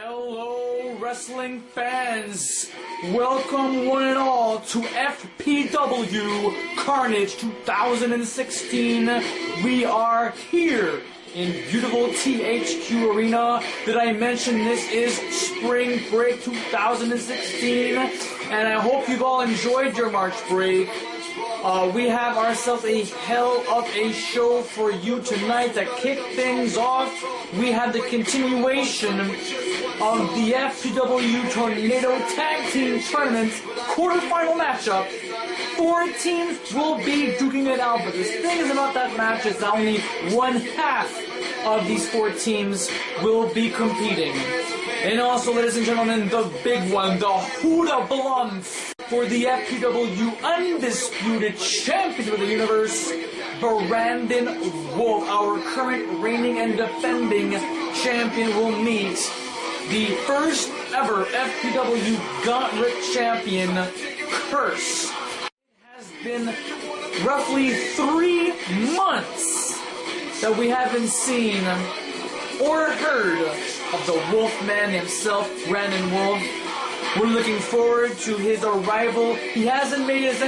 Hello, wrestling fans! Welcome one and all to FPW Carnage 2016. We are here in beautiful THQ Arena. Did I mention this is Spring Break 2016? And I hope you've all enjoyed your March break. We have ourselves a hell of a show for you tonight to kick things off. We have the continuation of the FPW Tornado Tag Team Tournament quarterfinal matchup. 4 teams will be duking it out, but the thing is about that match is that only one half of these 4 teams will be competing. And also, ladies and gentlemen, the big one, the Huda Blunts for the FPW Undisputed Champion of the Universe, Brandon Wolf, our current reigning and defending champion, will meet the first ever FPW Gauntlet Champion, Curse. It has been roughly 3 months that we haven't seen or heard of the Wolfman himself, Brandon Wolf. We're looking forward to his arrival. He hasn't made his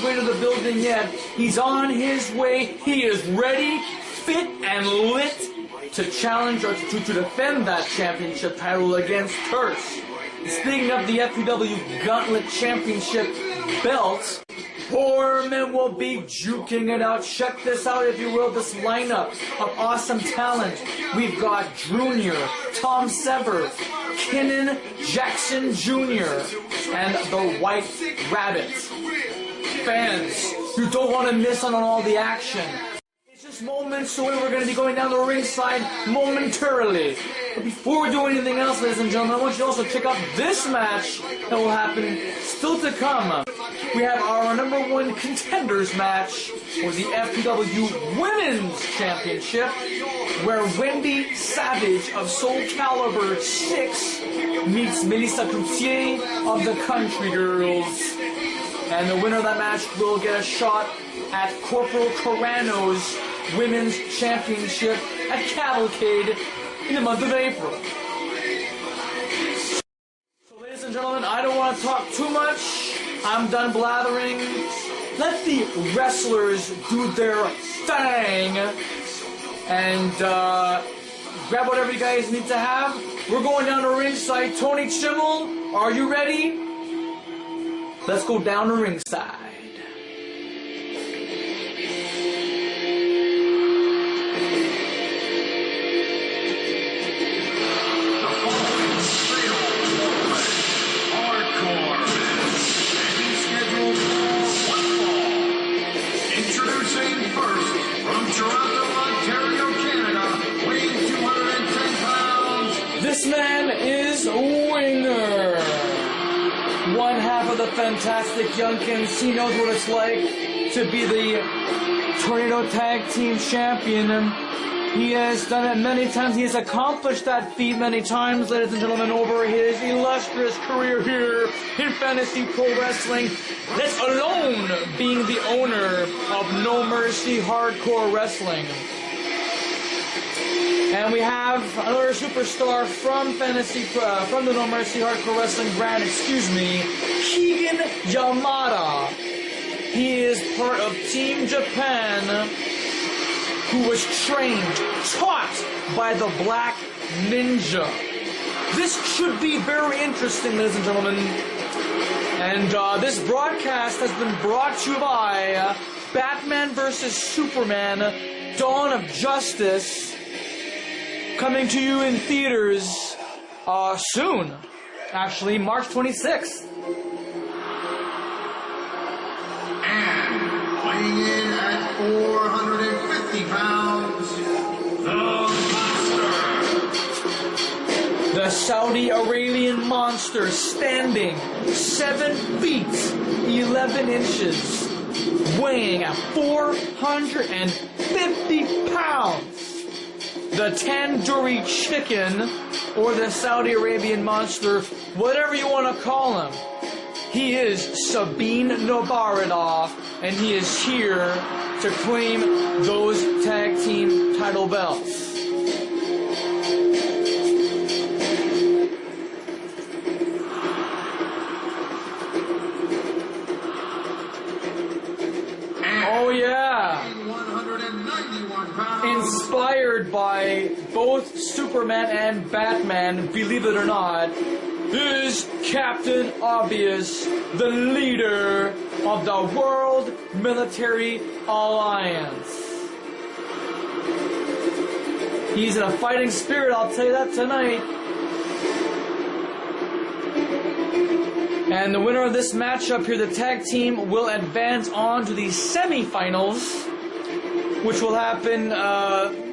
way to the building yet. He's on his way. He is ready, fit, and lit to challenge or to defend that championship title against Curse. Speaking of the FPW Gauntlet Championship belt, 4 men will be juking it out. Check this out, if you will, this lineup of awesome talent. We've got Junior, Tom Sever, Kenan Jackson Jr., and the White Rabbit. Fans, you don't want to miss out on all the action. It's just moments away. We're going to be going down the ringside momentarily. But before we do anything else, ladies and gentlemen, I want you to also check out this match that will happen still to come. We have our #1 contenders match for the FPW Women's Championship, where Wendy Savage of Soul Calibur 6 meets Melissa Coutier of the Country Girls. And the winner of that match will get a shot at Corporal Carano's Women's Championship at Cavalcade in the month of April. So, ladies and gentlemen, I don't want to talk too much. I'm done blathering. Let the wrestlers do their thing. And grab whatever you guys need to have. We're going down to ringside. Tony Chimmel, are you ready? Let's go down to ringside. This man is Winger. One half of the Fantastic Youngkins. He knows what it's like to be the Tornado Tag Team Champion. He has done it many times. He has accomplished that feat many times, ladies and gentlemen, over his illustrious career here in Fantasy Pro Wrestling. Let alone being the owner of No Mercy Hardcore Wrestling. And we have another superstar from from the No Mercy Hardcore Wrestling brand, Keegan Yamada. He is part of Team Japan, who was taught by the Black Ninja. This should be very interesting, ladies and gentlemen. And this broadcast has been brought to you by Batman vs. Superman, Dawn of Justice, coming to you in theaters soon. Actually, March 26th. And weighing in at 450 pounds, the Monster. The Saudi Arabian Monster, standing 7 feet 11 inches, weighing at 450 pounds. The Tandoori Chicken, or the Saudi Arabian Monster, whatever you want to call him. He is Sabine Nobaradov, and he is here to claim those tag team title belts. Oh yeah! 191 pounds. Inspired by both Superman and Batman, believe it or not, is Captain Obvious, the leader of the World Military Alliance. He's in a fighting spirit, I'll tell you that tonight. And the winner of this matchup here, the tag team, will advance on to the semifinals, which will happen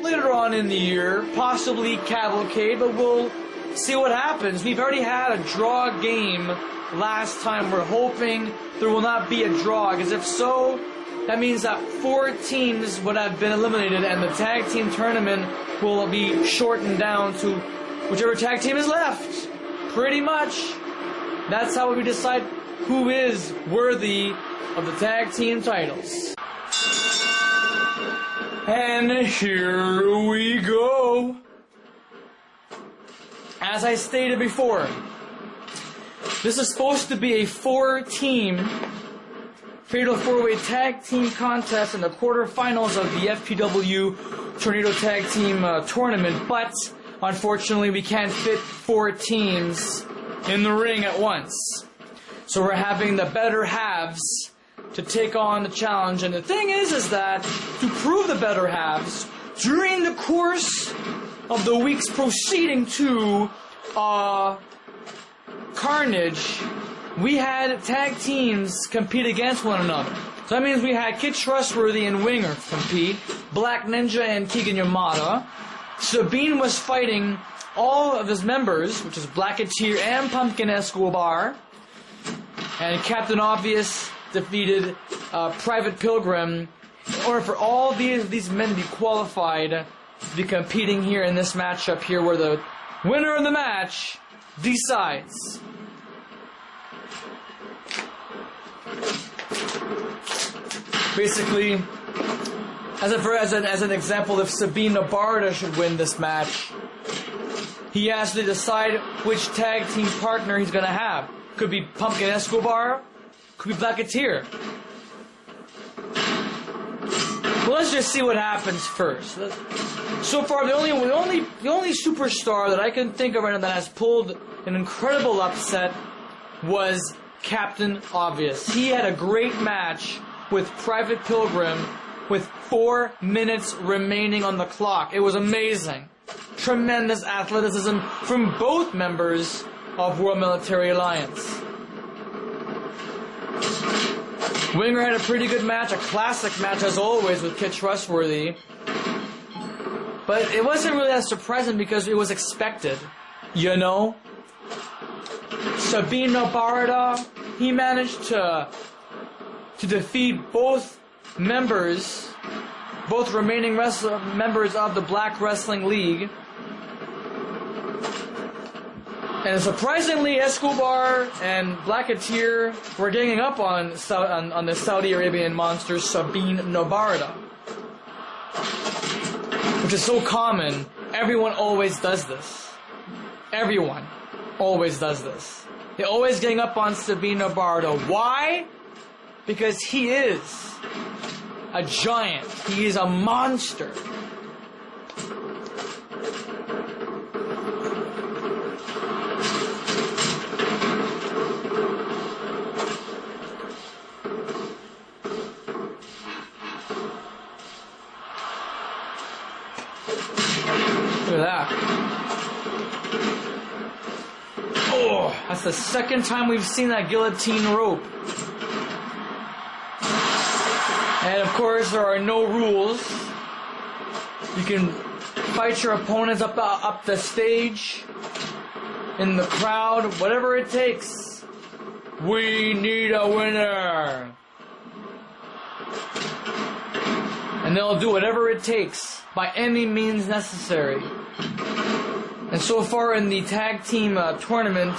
later on in the year, possibly Cavalcade, but we'll see what happens. We've already had a draw game last time. We're hoping there will not be a draw, because if so, that means that 4 teams would have been eliminated, and the tag team tournament will be shortened down to whichever tag team is left. Pretty much. That's how we decide who is worthy of the tag team titles. And here we go. As I stated before, this is supposed to be a 4-team Fatal 4-Way Tag Team Contest in the quarterfinals of the FPW Tornado Tag Team Tournament, but unfortunately we can't fit 4 teams in the ring at once. So we're having the better halves to take on the challenge, and the thing is that to prove the better halves, during the course of the weeks proceeding to Carnage, we had tag teams compete against one another. So that means we had Kid Trustworthy and Winger compete, Black Ninja and Keegan Yamada. Sabine was fighting all of his members, which is Blacketeer and Pumpkin Escobar. And Captain Obvious defeated Private Pilgrim. In order for all these men to be qualified to be competing here in this matchup here, where the winner of the match decides. Basically, as an example, if Sabine Nabarda should win this match, he has to decide which tag team partner he's going to have. Could be Pumpkin Escobar, could be Blacketeer. Well, let's just see what happens first. So far, the only superstar that I can think of right now that has pulled an incredible upset was Captain Obvious. He had a great match with Private Pilgrim with 4 minutes remaining on the clock. It was amazing. Tremendous athleticism from both members of World Military Alliance. Winger had a pretty good match, a classic match as always with Kid Trustworthy. But it wasn't really that surprising because it was expected, you know? Sabine Nabarda, he managed to defeat both remaining members of the Black Wrestling League. And surprisingly, Escobar and Blacketeer were ganging up on the Saudi Arabian monster Sabine Nabarda, which is so common. Everyone always does this. Everyone always does this. They always gang up on Sabine Nabarda. Why? Because he is a giant. He is a monster. Look at that. Oh, that's the second time we've seen that guillotine rope. And of course, there are no rules. You can fight your opponents up the stage, in the crowd, whatever it takes. We need a winner. And they'll do whatever it takes, by any means necessary. And so far in the tag team tournament,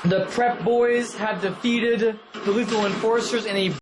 the Prep Boys have defeated the Lethal Enforcers in a